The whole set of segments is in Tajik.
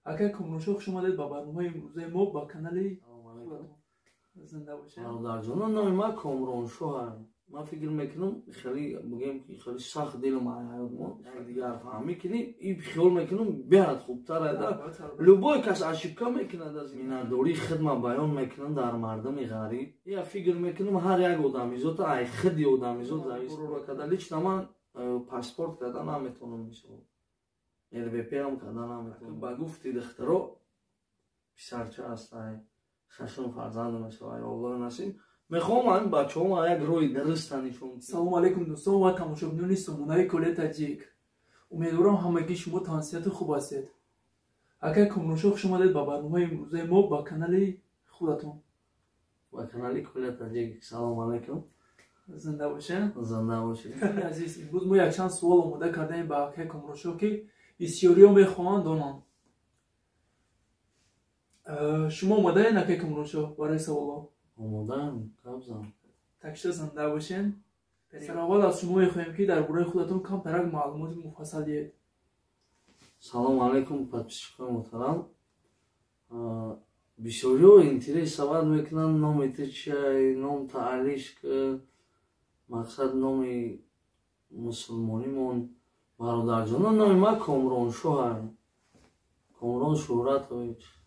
اگر کمرانشاه خوش آمدید با برنامه امروزه ما با کانال زنده باشید. برادر جان نام من کامرانشاه ما فکر میکنم خیلی بگیم که خیلی سخت دل ما ما دیگر فهمی کنیم این خیال میکنم بیاد خوبتر است لوبای کس اشکا میکنه از مینداری خدمت بیان میکنن در مردم غریب یا فکر میکنم هر یک آدمی زوت ای خدی آدمی زوت زایست رو کدالیچ من پاسپورت کردن نمیتونم میشه RVP هم کردن نمیتونم با گفتی دخترو پسرچه است ششم فرزند میشه الله نصیب میخوام من بچه‌ها یک روی درست نشون. سلام علیکم دوستان و تماشاگران سمونای کل تاجیک. امیدوارم همگی شما تانسیت خوب هستید. اگر کمرانشاه خوش آمدید با برنامه امروزه ما با کانال خودتون. با کانال کل تاجیک. سلام علیکم. زنده باشین. زنده باشین. عزیز امروز ما یک چند سوال آماده کردیم با اگر کمرانشاه که بسیاری میخوان دونن. شما آماده این اگر کمرانشاه برای سوالا؟ آماده‌ام کابزم. تکشته زنده باشین. سر اول از شما میخوایم که درباره خودتون کم ترک معلومات مفصل دهید. سلام علیکم подписчикам محترم. بسیاری اینترس سوال میکنن نام چیه نام تعلیش که مقصد نام مسلمانیمون برادر جان نام ما کامرانشاه کامران شهرت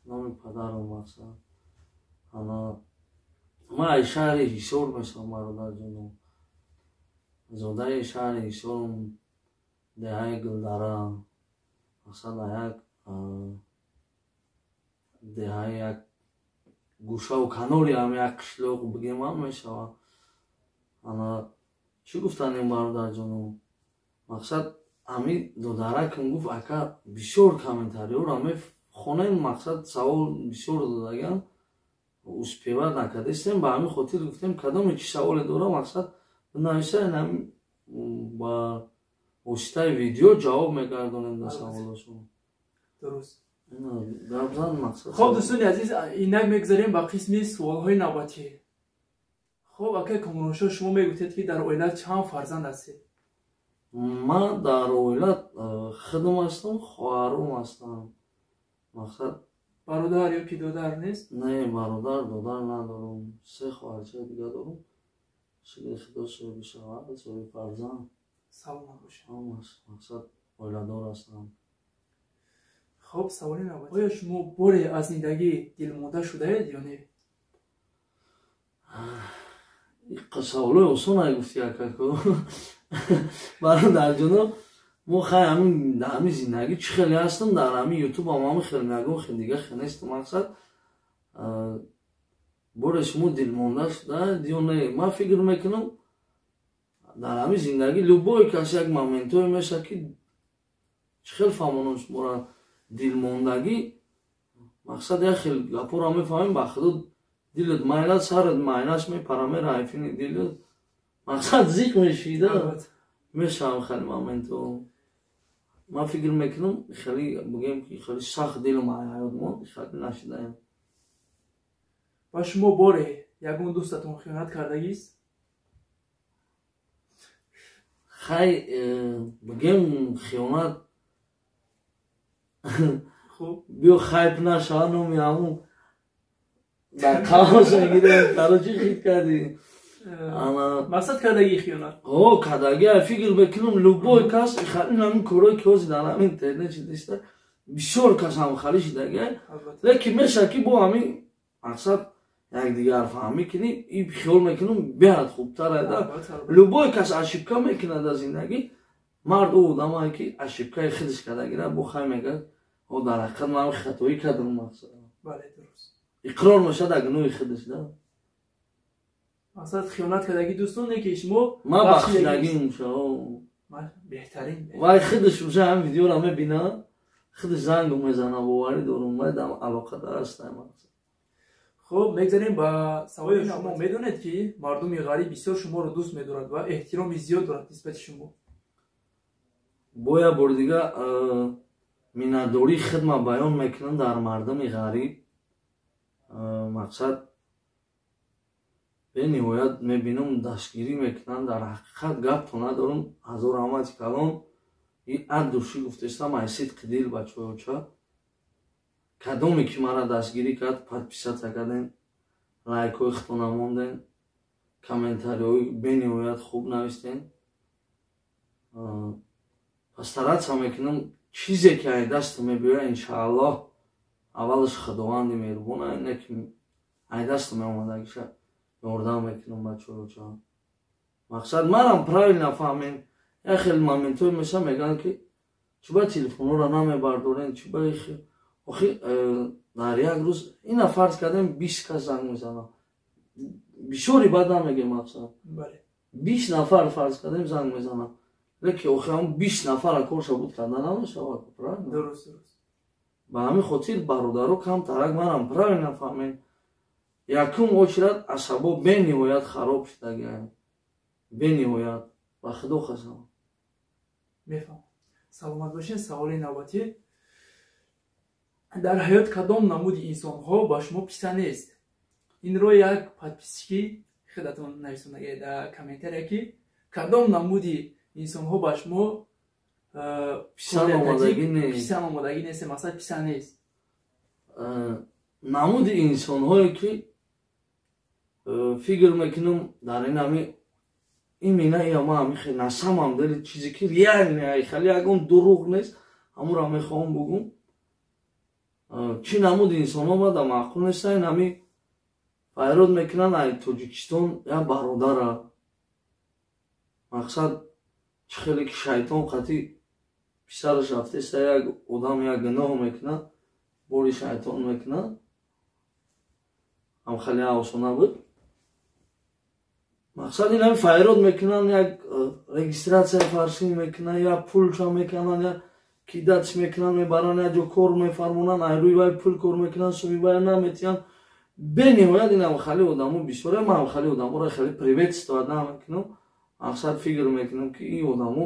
نام پدرم مقصد انا ما شهر هیسور میشم برادر جان زاده شهر هیسور دهه گلدره مثلا یک دهه یک گوشه و کناری هم یک قشلاق بگیم هم میشه انا چی گفتن این برادر جانو مقصد همی دادره کم گفت اکا بسیار کامنتاریور همی خونه این مقصد سوال بسیار دادگن успевать накадестем ба ҳамин хотир гуфтем кадоме чи саволе дора мақсад нависа ба воситаи видео ҷавоб мегардонем дар саволашон. Дуруст. гапзан мақсад. Хоб дӯстони азиз, инак мегзарем ба қисми суолҳои навбатӣ. Хоб ака комроншоҳ шумо мегӯфтед ки дар оила чанд фарзанд ҳастед? Ман дар оила худам ҳастам, хоҳарам ҳастам. Мақсад бародар ё пидодар нест? Не, бародар, додар надорам. Се хоҳарча дига дорам. Шиди худо соҳиби шавҳар, соҳиби фарзанд. Саломат бошед. Мақсад оиладор ҳастам. Хоб, саволи навбат. Оё шумо боре аз зиндагӣ дилмонда шудаед ё не? Саволои осон гуфти акако. Бародар ҷоноб мо хай ҳамин зиндагӣ чӣ хеле ҳастам дар ҳамин ютуб ҳамин хеле нагон дига хенестам мақсад боре шумо дилмонда шудаед ё не ман фикр мекунам дар ҳамин зиндагӣ любой кас як моментое меша ки чӣ хел фаҳмонам шуморо дилмондагӣ мақсад як хел гапоро мефаҳмем ба худо дилат майла сарат майнаш мепара мерафини дилат мақсад зиқ мешида мешавам хеле моменту ман фикр мекунам хеле бигем ки хеле сахт дил ма ҳаёт мо шакл нашидаем. Ва шумо боре ягон дӯстатон хиёнат кардагист? Хай бигем хиёнат хуб биё хайп нашава номи ҳамун дар қавос мегирем таро чӣ хит кардӣ мақсад кардагӣ хиёнат кардагӣ фикр мекунам любой кас ҳамин корҳое ки ҳозир дар ҳамин интернет шидаиста бисёр кас ҳамхалӣ шидагӣ лекин мешавад ки бо ҳамин мақсад якдигар фаҳмӣ кунӣ ин хиёл мекунам биад хубтар аст любой кас ошибка мекунад дар зиндагӣ мард ӯ одамае ки ошибкаи худаш кардагира бо хай мегӯяд дар ҳақиқат ман хатоӣ кардам мақсад иқрор мешавад дар гуноҳи худаш мақсад хиёнат кардагӣ дӯстон не ки шумо ман бахшидагӣ мушав беҳтарин вай худаш уша ҳам видеоро мебинад худаш занг мезана боварӣ дорум майдам алоқадар ҳастам. хуб мегзарем ба саволи шумо. медонед ки мардуми ғариб бисёр шуморо дӯст медорад ва эҳтироми зиёд дорад нисбати шумо. бо як бори дига миннатдорӣ хидмат баён мекунам дар мардуми ғариб мақсад бениҳоят мебинам дастгирӣ мекунанд дар ҳақиқат гапто надорам ҳазор ҳамати калон ин ад душӣ гуфтаистам ай сидқи дил бачаҳоча кадоме ки мара дастгирӣ кард подписатсия кардем, лайкҳои хутона мондем, комментариҳои бениҳоят хуб навистем. пас таратсия мекунам чизе ки ай дасту мебиёяд иншааллоҳ аввалаш худованди меҳрубон не ки ай дасту меомадагиша ёрдам мекунам бачаҳо. мақсад манам правилно фаҳмем. я хеле моментҳое меша мегӯянд ки чиба телефонҳоро намебардорем, чиба охи дар як рӯз ина фарз кардем 20 кас занг мезанад. бисёри бад намегем, мақсад 20 нафар фарз кардем занг мезанад, леки охи ҳам 20 нафара корша буд карда намешавад. правильно? дуруст. ба ҳамин хотир бародаро камтарак манам правилно фаҳмем. якум очрат асабо бениҳоят хароб шудагианд, бениҳоят ба худо қасам. мефаҳмам. саломат бошед. саволи навбатӣ: дар ҳаёт кадом намуди инсонҳо ба шумо писа нест? инро як подписчики худатон нависондагиед дар комментария ки кадом намуди инсонҳо ба шумо писан омодагӣ нест, мақсад писа нест. намуди инсонҳое ки фикр мекунам дар ин ҳами имина яма ҳами хеле насамам дали чизе ки реальне хеле ягон дурӯғ нест, ҳамуро мехоҳам бугум. чӣ намуди инсонҳо мада маъқул неста, ин ҳами файрод мекунанд ай тоҷикистон як бародара. мақсад чӣ хеле ки шайтон қатъи писараш рафтеста як одам як гуноҳ мекунад, бори шайтон мекунад, ҳам хеле осона буд. мақсад ин ҳами файрод мекунанд, як регистратсия фаршӣ мекунанд, як пулша мекунанд, як кидатш мекунанд, мебаранд як ҷо кор мефармонанд, ай рӯи вай пул кор мекунанд, суми вай наметиҳанд. бениҳоят ин ҳам хеле одамо бисёре, ман ҳам хеле одаморо хеле приветствовать намекунам. мақсад фикр мекунам ки ин одамо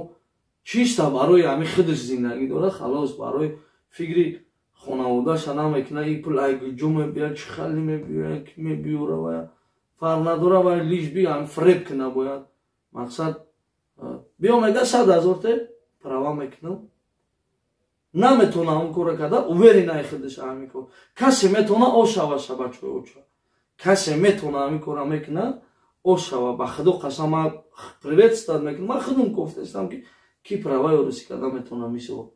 чиста барои ҳами худаш зиндагӣ дорад, халос барои фикри хонаводаша намекунад. ин пул ай ҷо мебиёяд, чӣ хали мебиёяд, ки мебиёра вая фарқ надора, вай лиш би ҳам фреб кина бояд. мақсад биё мега 100,000 те права мекунам, наметонам он кора карда, уверенай худаш ҳамин кор. касе метона ошаваша бачаҳо, оча касе метона ҳамин кора мекунад ошава. ба худо қасам ман приветствовать мекунам. ман худам гуфтастам ки права ёрисӣ карда метонам мисол.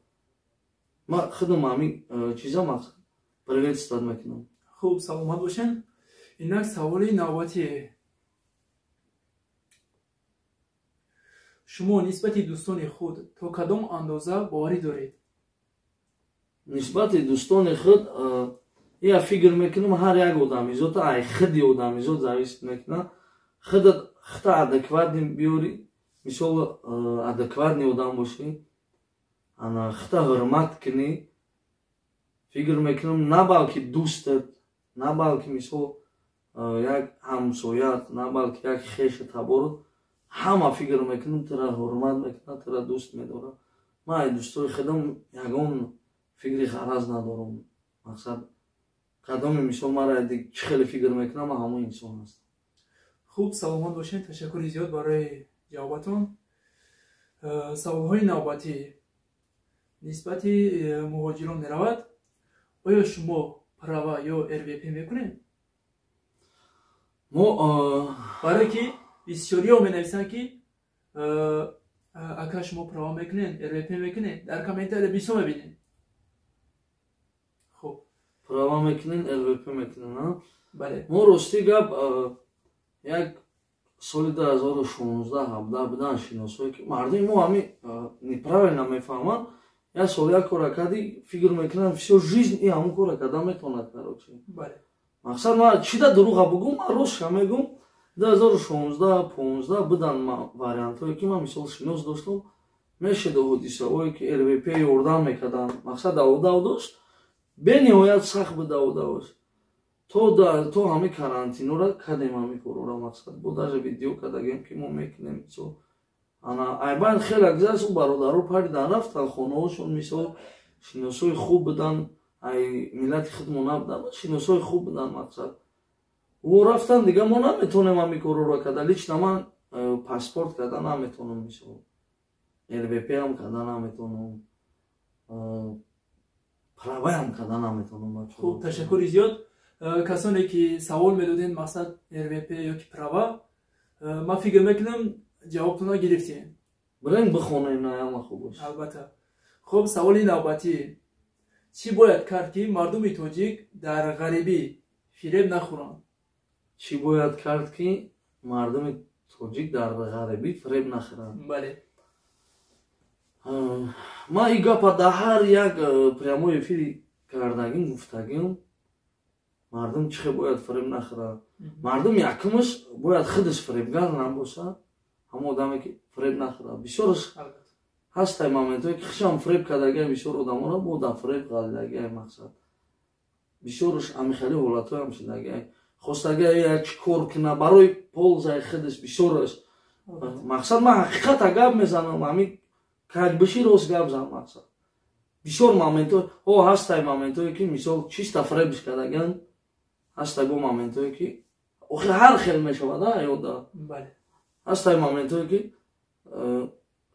ман худам ҳамин чиза мақсад приветствовать мекунам. хуб, саломат бошен. инак саволи навбатӣ: шумо нисбати дӯстони худ то кадом андоза боварӣ доред? нисбати дӯстони худ я фикр мекунам ҳар як одамизод ай худи одамизод зависит мекунад. худа адекватни биёри, мисол адекватни одам бошӣ, ана худа ҳурмат кунӣ. фикр мекунам на балки дӯстат, на балки мисол як ҳамсоят, на балки як хеша таборот, ҳама фикр мекунам тира ҳурмат мекунад, тира дӯст медорад. ман ай дӯстои худам ягон фикри ғараз надорам. мақсад кадоме мисол мара чӣ хеле фикр мекунам, ман ҳамон инсон ҳастам. хуб, саломат бошед. ташаккури зиёд барои ҷавобатон. саволҳои навбатӣ нисбати муҳоҷирон меравад. оё шумо права ё РВП мекунед? барое ки бисёриҳо менависанд ки ака шумо права мекунед, РВП мекунед. дар комментария бисёр мебинед. хуб, права мекунед, РВП мекунед. бале. мо рости гап як соли 2016-17 будан шиносое ки мардуми мо ҳами неправильно мефаҳманд. як сол як кора карди, фикр мекунанд всё жизнь и ҳамон кора карда метавонад. кароче мақсад ман чида дурӯға бугум, ман ростша мегум. 2016-15 будан вариантҳое ки ман мисол шинос доштам, мешеда ҳодисаҳое ки РВП ёрдам мекарданд. мақсад давода дошт, бениҳоят сахт буд даводаш. то ҳами карантинора кадем ҳами корора. мақсад бо даже видео кардагем ки мо мекунем. мисол ана айбан хеле гузашт, бародаро паридан рафтан, хонаҳошон мисол шиносои хуб будан, ай миллати худмо набудан, шиносои хуб будан. мақсад ӯ рафтан дига мо наметонем ҳами корора карда. лично ман паспорт карда наметонам, мисол РВП ҳам карда наметонам, правая ҳам карда наметавонам бачаҳо. хуб, ташаккури зиёд. Касоне ки савол медоден мақсад РВП ёки права, ман фикр мекунам ҷавобтона гирифтем. Барем бихонем, на ҳама хуб бош. Албатта. хуб, саволи навбатӣ. чӣ бояд кард ки мардуми тоҷик дар ғарибӣ фиреб нахӯранд? Чӣ бояд кард ки мардуми тоҷик дар ғарибӣ фиреб нахӯранд? Бале. Ман ин гапа дар ҳар як прямои эфири кардагим гуфтагим, мардум чӣ бояд фиреб нахӯрад. Мардум якумаш бояд худаш фиребгар набошад, ҳама одаме ки фиреб нахӯрад. Бисёраш ҳастай моментое ки хишам фиреб кардагиам бисёр одаморо бо дар фиреб ғалидагиам мақсад. Бисёраш амихали ҳолатҳоям шудагиам. Хостагиам як чӣ кор кунад барои ползаи худаш бисёраш. Мақсад ман ҳақиқата гап мезанам, ҳамин кайбиши рост гап зан мақсад. Бисёр моментҳо ҳастай моментое ки мисол чиста фиребиш кардагиам, ҳастай бо моментое ки охир ҳар хел мешавад ҳаётда. Бале. ҳастай моментое ки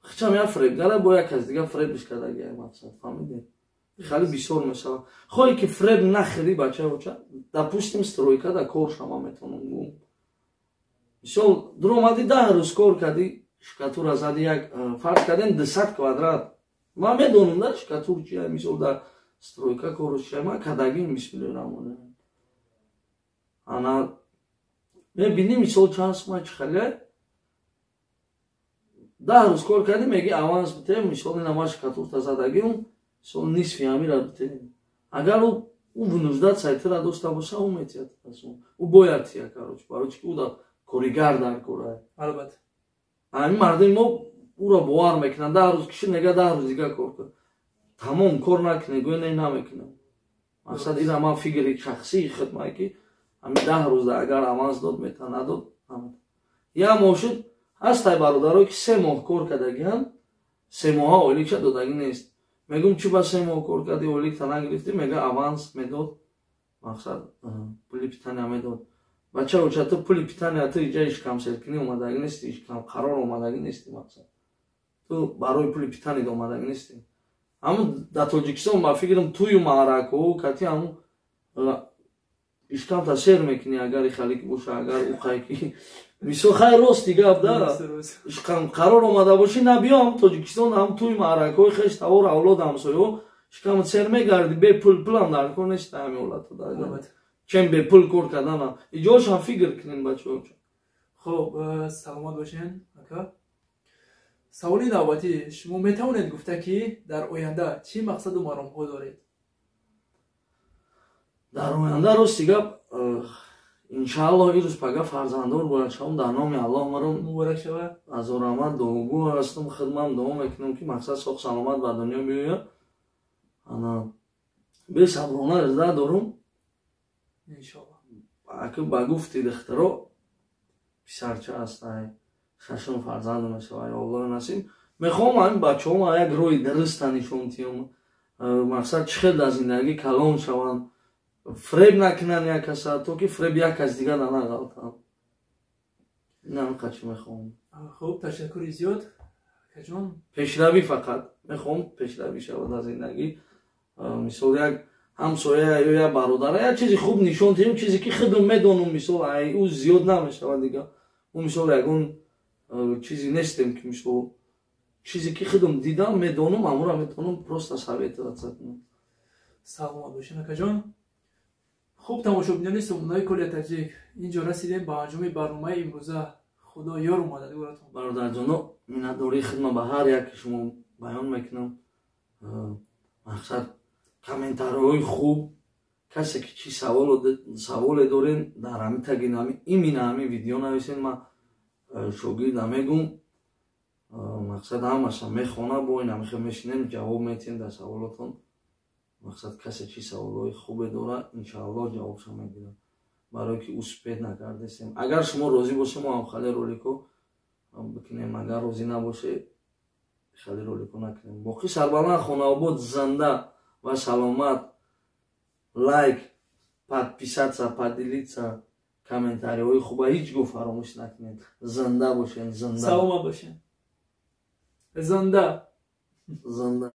хичам як фиребгара бо як кас дигар фиребиш кардагиам мақсад. Фаҳмидед? Хеле бисёр мешавад. Хоҳе ки фиреб нахӯрӣ бачаҳо, допустим стройка да кор шама метавонам гум. Мисол дуромадӣ 10 рӯз кор кардӣ, шкатура задӣ, як фарз кардем 200 квадрат. Ман медонам да шкатур чия, мисол дар стройка корш чия, ман кардагим бисмиллоҳи. Ана мебинӣ мисол чанд сумай чихале 10 рӯз кор кардӣ, меги аванс битем, мисол ина ман шкатурта задагим, мисол нисфи ҳамира битем. Агар ӯ вунуждат сайтира дошта боша, ӯ метиҳад. Ӯ бояд тия кароч, барои ки ӯ да коригар дар кора. Албатта. Ҳамин мардуми мо ӯро бовар мекунанд, 10 рӯз кишид, мега 10 рӯз дигар кор кун. Тамом кор накунед, гӯё не намекунам. Мақсад ина ман фикри шахсии худмае ки ҳамин 10 рӯз агар аванс дод метавон, надод. Я мошуд ҳастай бародаро ки 3 моҳ кор кардагиам, 3 моҳа ойликша додаги нест. Мегум чӣ ба 3 моҳ кор кардӣ, ойликта нагирифтӣ, мега аванс медод. Мақсад пули питания медод. Бачаҳо ча ту пули питания ту иҷа ишкамселкунӣ омадаги нести, ишкам қарор омадаги нести мақсад. Ту барои пули питанид омадаги нести. Ҳамун дар Тоҷикистон ба фикрам тӯю маъраку кати ҳамун ишкамта сер мекунӣ агар ихалики боша, агар уқайки. Мисол хай рости гап да. Ишкам қарор омада бошӣ, набиём Тоҷикистон ҳам тӯю маъракҳои хеш тавор авлод ҳамсоё ишкам сер мегарди бе пулам дар кор нест ҳамин ҳолатда да. Чем бе пул кор карданам. Иҷоашам фикр кунем бачаҳо. хуб, саломат бошен ака. саволи навбатӣ, шумо метавонед гуфта ки дар оянда чӣ мақсаду маромҳо доред? Дар оянда рости гап иншааллоҳ ирӯз пага фарзанддор бояд шавам, дар номи Аллоҳ маро муборак шавад. азораҳмат дуогӯ ҳастам, хидмам давом мекунам ки мақсад соҳ саломат ба дунё биёяд. Ана бесаброна изда дорум. Иншоаллоҳ. Аки ба гуфти духтаро писарча ҳастай, 6 фарзанд мешавад, Аллоҳи насиб. Мехоҳам ҳамин бачаҳоам як роҳи дуруста нишон диҳам. Мақсад чӣ хел дар зиндагӣ калон шаванд, фиреб накунанд як каса, то ки фиреб як кас дигар нагалтанд. Ин ҳамин чӣ мехоҳам. хуб, ташаккури зиёд акаҷон. Пешравӣ фақат мехоҳам, пешравӣ шавад дар зиндагӣ. Мисол як ҳамсоя ё як бародара як чизи хуб нишон диҳем, чизе ки худам медонам, мисол ӯ зиёд намешавад дигар. Ӯ мисол ягон чизи нестем ки мисол чизе ки худам дидам, медонам, ҳамонро метавонам просто советироваться кунам. Саломат бошед акаҷон. хуб, тамошобинони Сомонаи Коли Таҷик, инҷо расидем ба анҷоми барномаи имрӯза. Худо ёр омада дуратон. Бародарҷоно, миннатдории хидмат ба ҳар як ки шумо баён мекунам. Мақсад комментарҳои хуб, касе ки чӣ саволе дорен дар ҳамин таги имина ҳамин видео нависен, ман шогирда мегум. Мақсад ҳамаша мехона, бо ин ҳамихел мешинем, ҷавоб метиҳем дар саволотон. Мақсад касе чӣ саволҳои хубе дорад, иншааллоҳ ҷавобша мегирам, барое ки успеҳ накардастем. Агар шумо розӣ бошед, мо ҳам хеле ролико бикунем, агар розӣ набошед, хеле ролико накунем. Боқӣ Сарбаланд Хонаобод занда ва саломат. Лайк, подписаться, поделиться, комментарийҳои хуба ҳеҷ гӯ фаромӯш накунед. Занда бошед, занда. Саломат бошед. Занда. Занда.